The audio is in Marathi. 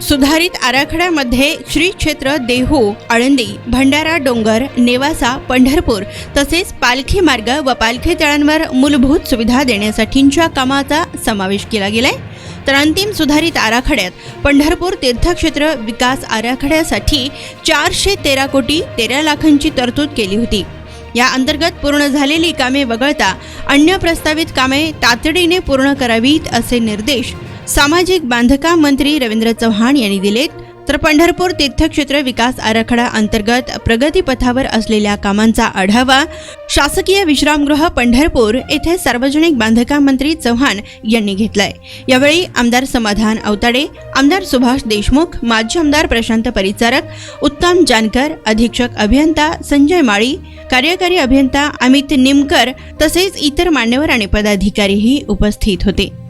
सुधारित आराखड्यामध्ये श्री क्षेत्र देहू, आळंदी, भंडारा डोंगर, नेवासा, पंढरपूर तसेच पालखी मार्ग व पालखी तळांवर मूलभूत सुविधा देण्यासाठीच्या कामाचा समावेश केला गेलाय। तर अंतिम सुधारित आराखड्यात पंढरपूर तीर्थक्षेत्र विकास आराखड्यासाठी 413 कोटी 13 लाखांची तरतूद केली होती। या अंतर्गत पूर्ण झालेली कामे वगळता अन्य प्रस्तावित कामे तातडीने पूर्ण करावीत असे निर्देश सामाजिक बांधकाम मंत्री रवींद्र चव्हाण यांनी दिलेत। तर पंढरपूर तीर्थक्षेत्र विकास आराखडा अंतर्गत प्रगतीपथावर असलेल्या कामांचा आढावा शासकीय विश्रामगृह पंढरपूर येथे सार्वजनिक बांधकाम मंत्री चव्हाण यांनी घेतलाय। यावेळी आमदार समाधान अवताडे, आमदार सुभाष देशमुख, माजी आमदार प्रशांत परिचारक, उत्तम जानकर, अधीक्षक अभियंता संजय माळी, कार्यकारी अभियंता अमित निमकर तसेच इतर मान्यवर आणि पदाधिकारीही उपस्थित होते।